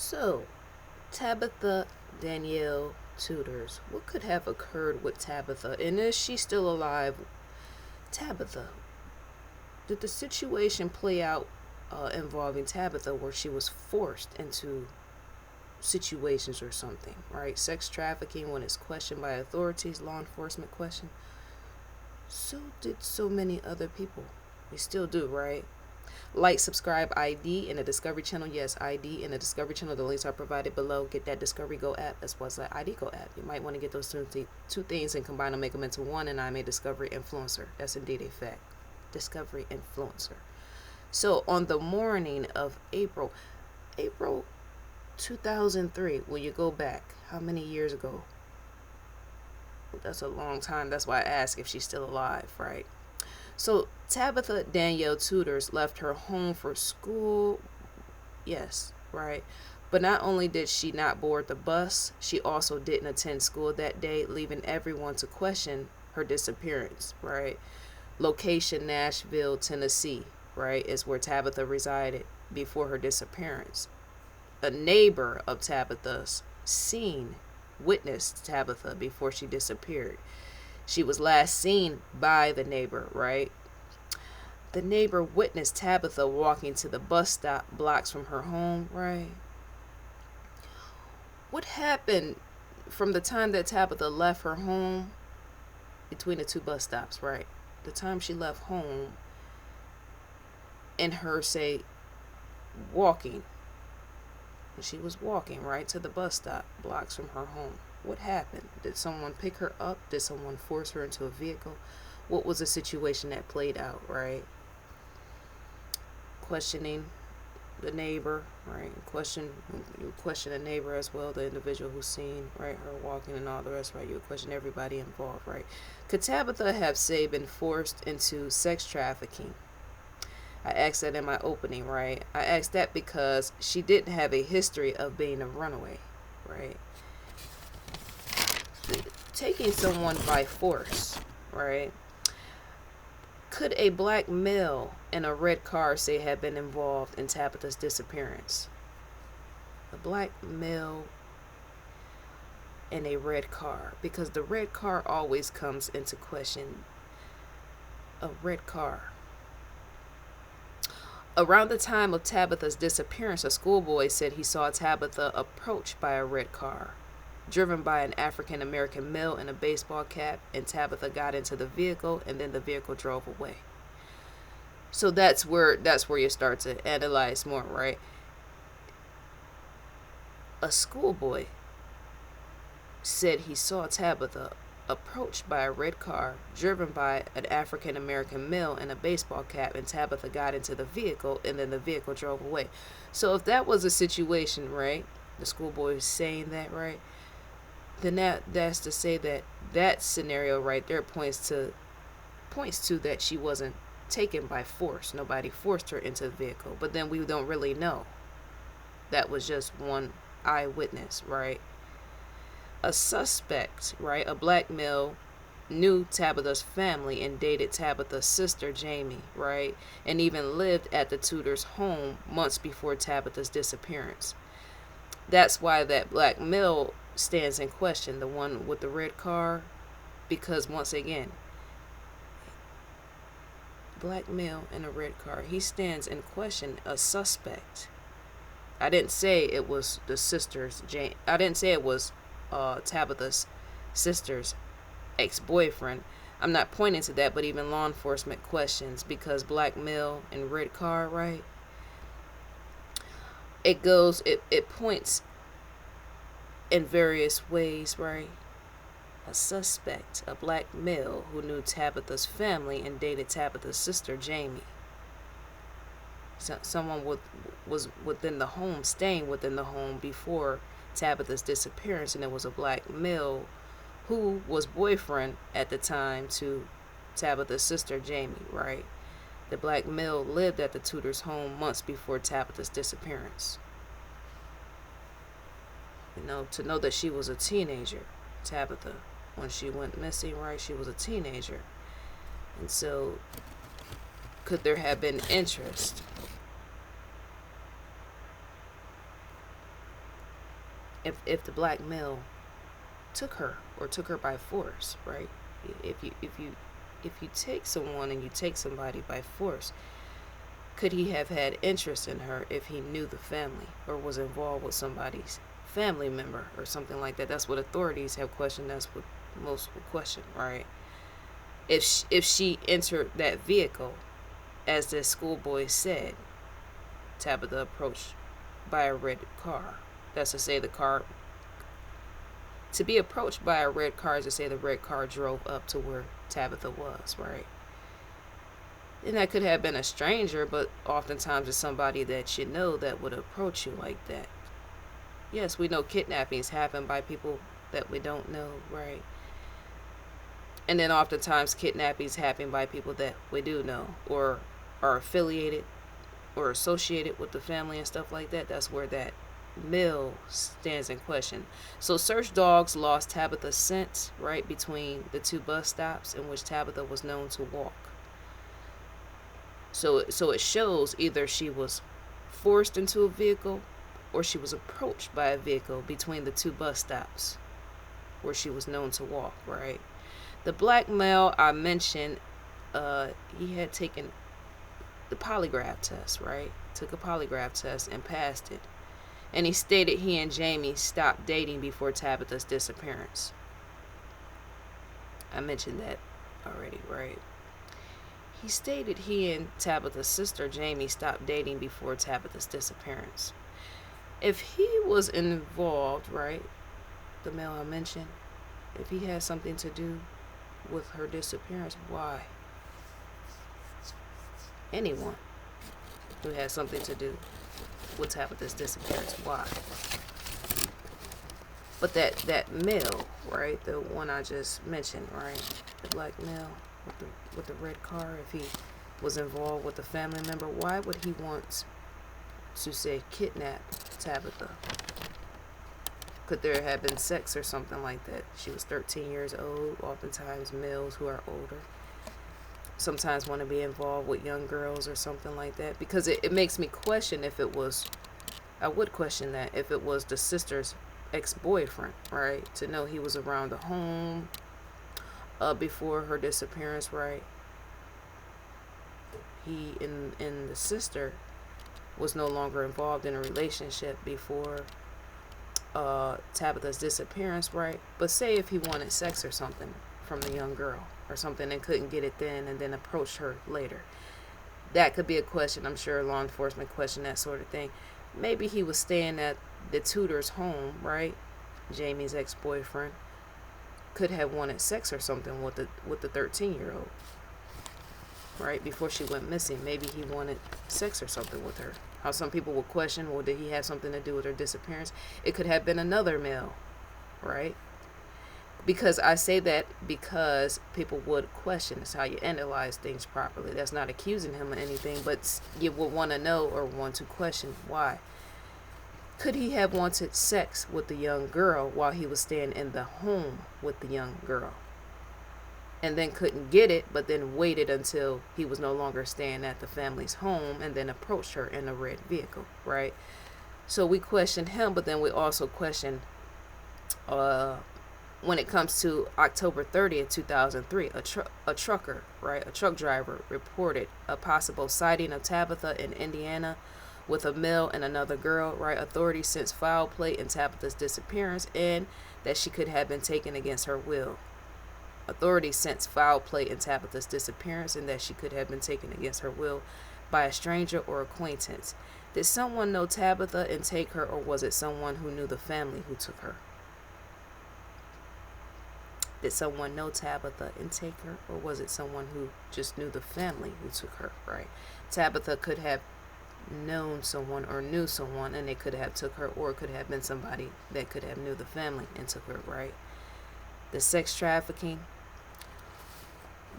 So, Tabitha Danielle Tuders. What could have occurred with Tabitha? And is she still alive? Tabitha. Did the situation play out involving Tabitha where she was forced into situations or something, right? Sex trafficking when it's questioned by authorities, law enforcement question. So did so many other people. We still do, right? Like, subscribe, ID in the Discovery Channel. Yes, ID in the Discovery Channel. The links are provided below. Get that Discovery Go app as well as that ID Go app. You might want to get those two things and combine them, make them into one, and I'm a Discovery influencer. That's indeed a fact. Discovery influencer. So on the morning of April 2003, when you go back, how many years ago? That's a long time. That's why I asked if she's still alive, right? So Tabitha Danielle Tuders left her home for school. Yes, right. But not only did she not board the bus, she also didn't attend school that day, leaving everyone to question her disappearance, right? Location Nashville, Tennessee, right, is where Tabitha resided before her disappearance. A neighbor of Tabitha's witnessed Tabitha before she disappeared. She was last seen by the neighbor, right? The neighbor witnessed Tabitha walking to the bus stop blocks from her home, right? What happened from the time that Tabitha left her home between the two bus stops, right? The time she left home and her, say, walking. She was walking, right, to the bus stop blocks from her home. What happened? Did someone pick her up? Did someone force her into a vehicle? What was the situation that played out, right? Questioning the neighbor, right? You question the neighbor as well, the individual who's seen, right, her walking and all the rest, right? You question everybody involved, right? Could Tabitha have, say, been forced into sex trafficking? I asked that in my opening, right? I asked that because she didn't have a history of being a runaway, right? Taking someone by force, right? Could a black male in a red car, say, have been involved in Tabitha's disappearance? A black male in a red car, because the red car always comes into question. A red car. Around the time of Tabitha's disappearance, a schoolboy said he saw Tabitha approached by a red car, driven by an African American male in a baseball cap, and Tabitha got into the vehicle, and then the vehicle drove away. So that's where you start to analyze more, right? A schoolboy said he saw Tabitha approached by a red car, driven by an African American male in a baseball cap, and Tabitha got into the vehicle, and then the vehicle drove away. So if that was a situation, right, the schoolboy was saying that, right, then that's to say that scenario right there points to that she wasn't taken by force. Nobody forced her into the vehicle. But then we don't really know. That was just one eyewitness, right? A suspect, right, a black male, knew Tabitha's family and dated Tabitha's sister, Jamie, right, and even lived at the Tudors' home months before Tabitha's disappearance. That's why that black male stands in question, the one with the red car, because once again, black male in a red car, he stands in question, a suspect. I didn't say it was the sister's I didn't say it was Tabitha's sister's ex-boyfriend. I'm not pointing to that, but even law enforcement questions, because black male in red car, right? It points in various ways, right? A suspect, a black male who knew Tabitha's family and dated Tabitha's sister, Jamie. Someone was within the home, staying within the home before Tabitha's disappearance, and it was a black male who was boyfriend at the time to Tabitha's sister, Jamie, right? The black male lived at the Tudors' home months before Tabitha's disappearance. To know that she was a teenager, Tabitha, when she went missing, right? She was a teenager. And so, could there have been interest? if the black male took her or took her by force, right? If you take someone and you take somebody by force, could he have had interest in her if he knew the family or was involved with somebody's family member or something like that? That's what authorities have questioned. That's what most will question, right? If she entered that vehicle, as the schoolboy said, Tabitha approached by a red car. That's to say the car. To be approached by a red car is to say the red car drove up to where Tabitha was, right? And that could have been a stranger, but oftentimes it's somebody that you know that would approach you like that. Yes, we know kidnappings happen by people that we don't know, right? And then oftentimes kidnappings happen by people that we do know or are affiliated or associated with the family and stuff like that. That's where that mill stands in question. So search dogs lost Tabitha's scent right between the two bus stops in which Tabitha was known to walk. So it shows either she was forced into a vehicle or she was approached by a vehicle between the two bus stops where she was known to walk, right? The black male I mentioned, he had taken the polygraph test, right? Took a polygraph test and passed it. And he stated he and Jamie stopped dating before Tabitha's disappearance. I mentioned that already, right? He stated he and Tabitha's sister Jamie stopped dating before Tabitha's disappearance. If he was involved, right, the male I mentioned, if he had something to do with her disappearance, why? Anyone who had something to do with Tabitha's disappearance, why? But that male, right, the one I just mentioned, right, the black male with the red car, if he was involved with a family member, why would he want to say kidnap Tabitha? Could there have been sex or something like that? She was 13 years old. Oftentimes males who are older sometimes want to be involved with young girls or something like that, because it makes me question if it was, I would question that if it was the sister's ex-boyfriend, right, to know he was around the home before her disappearance, right? He and the sister was no longer involved in a relationship before Tabitha's disappearance, right? But say if he wanted sex or something from the young girl or something and couldn't get it then and then approached her later, that could be a question. I'm sure law enforcement question that sort of thing. Maybe he was staying at the Tudors' home, right? Jamie's ex-boyfriend could have wanted sex or something with the 13-year-old, right, before she went missing. Maybe he wanted sex or something with her. How some people will question, well, did he have something to do with her disappearance? It could have been another male, right? Because I say that because people would question. It's how you analyze things properly. That's not accusing him of anything, but you would want to know or want to question why. Could he have wanted sex with the young girl while he was staying in the home with the young girl? And then couldn't get it, but then waited until he was no longer staying at the family's home and then approached her in a red vehicle, right? So we questioned him, but then we also questioned when it comes to October 30th, 2003, a trucker, right, a truck driver reported a possible sighting of Tabitha in Indiana with a male and another girl, right? Authorities since foul play in Tabitha's disappearance and that she could have been taken against her will. Authorities since foul play in Tabitha's disappearance and that she could have been taken against her will by a stranger or acquaintance. Did someone know Tabitha and take her, or was it someone who knew the family who took her? Did someone know Tabitha and take her, or was it someone who just knew the family who took her, right? Tabitha could have known someone or knew someone and they could have took her, or it could have been somebody that could have knew the family and took her, right? The sex trafficking,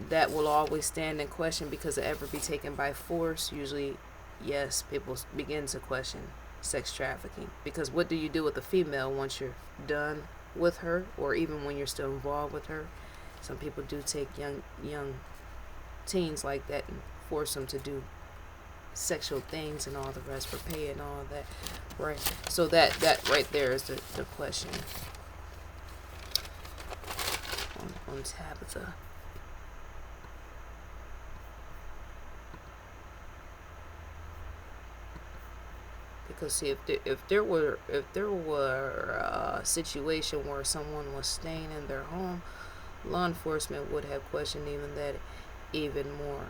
that will always stand in question because it ever be taken by force. Usually, yes, people begin to question sex trafficking, because what do you do with a female once you're done with her, or even when you're still involved with her? Some people do take young teens like that and force them to do sexual things and all the rest for pay and all that, right? So that right there is the question on Tabitha. Because see, if there were a situation where someone was staying in their home, law enforcement would have questioned even that even more.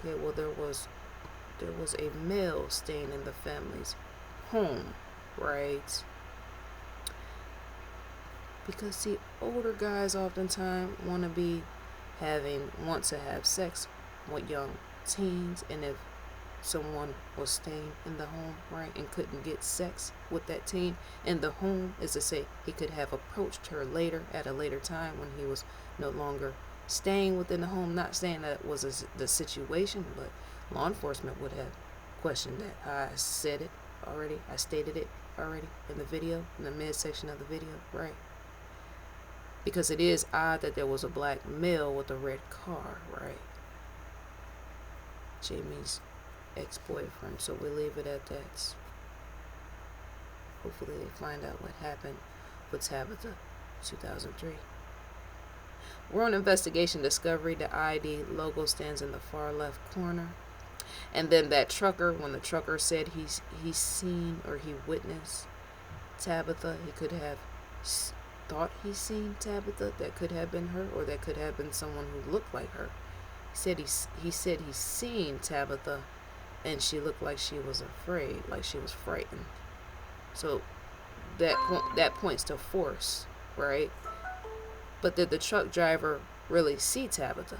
Okay, well there was a male staying in the family's home, right? Because see, older guys oftentimes want to have sex with young teens, and if someone was staying in the home, right, and couldn't get sex with that teen in the home, is to say he could have approached her later at a later time when he was no longer staying within the home. Not saying that was the situation, but law enforcement would have questioned that. I stated it already in the video, in the midsection of the video, right? Because it is odd that there was a black male with a red car, right? Jamie's ex-boyfriend. So we leave it at that. Hopefully they find out what happened with Tabitha, 2003. We're on investigation discovery. The ID logo stands in the far left corner. And then that trucker, when the trucker said he's seen or he witnessed Tabitha, he could have thought he's seen Tabitha. That could have been her, or that could have been someone who looked like her. He said he's seen Tabitha, and she looked like she was afraid, like she was frightened. So that points to force, right? But did the truck driver really see Tabitha?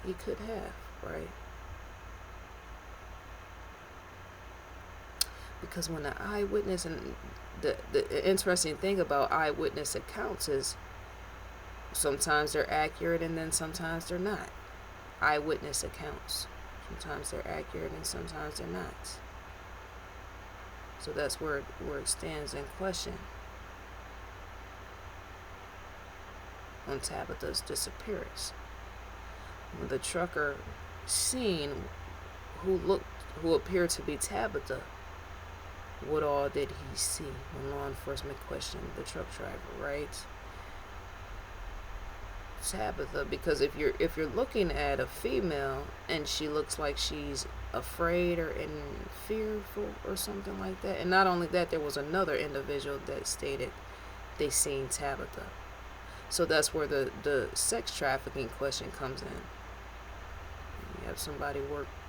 He could have, right? Because when the eyewitness, and the interesting thing about eyewitness accounts is sometimes they're accurate and then sometimes they're not. Eyewitness accounts, sometimes they're accurate and sometimes they're not. So that's where it stands in question on Tabitha's disappearance. When the trucker seen who appeared to be Tabitha, what all did he see when law enforcement questioned the truck driver, right? Tabitha, because if you're looking at a female and she looks like she's afraid or fearful or something like that, and not only that, there was another individual that stated they seen Tabitha. So that's where the sex trafficking question comes in. You have somebody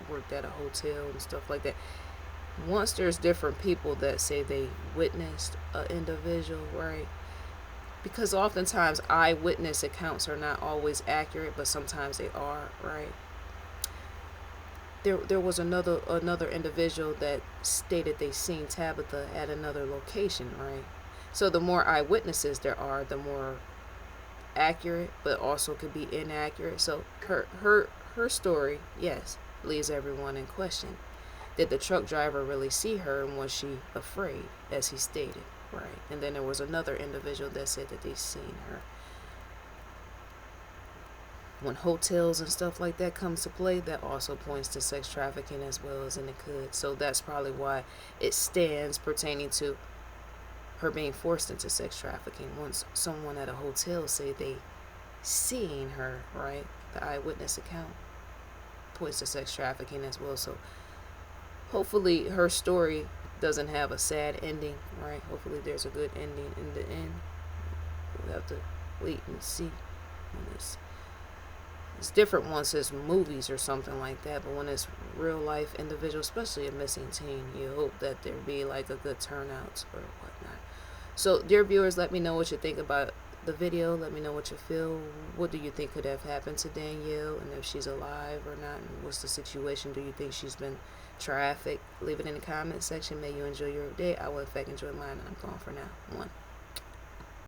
worked at a hotel and stuff like that. Once there's different people that say they witnessed an individual, right? Because oftentimes eyewitness accounts are not always accurate, but sometimes they are, right? There was another individual that stated they seen Tabitha at another location, right? So the more eyewitnesses there are, the more accurate, but also could be inaccurate. So her story, yes, leaves everyone in question. Did the truck driver really see her, and was she afraid, as he stated, right? And then there was another individual that said that they seen her. When hotels and stuff like that comes to play, that also points to sex trafficking as well as in it could. So that's probably why it stands pertaining to her being forced into sex trafficking. Once someone at a hotel say they seen her, right? The eyewitness account points to sex trafficking as well. So hopefully her story doesn't have a sad ending, right? Hopefully there's a good ending in the end. We'll have to wait and see. It's different once it's movies or something like that, but when it's real life individual, especially a missing teen, you hope that there be like a good turnout or whatnot. So dear viewers, let me know what you think about the video. Let me know what you feel. What do you think could have happened to Danielle, and if she's alive or not, and what's the situation? Do you think she's been trafficked? Leave it in the comment section. May you enjoy your day. I will in fact enjoy mine, and I'm gone for now. 1.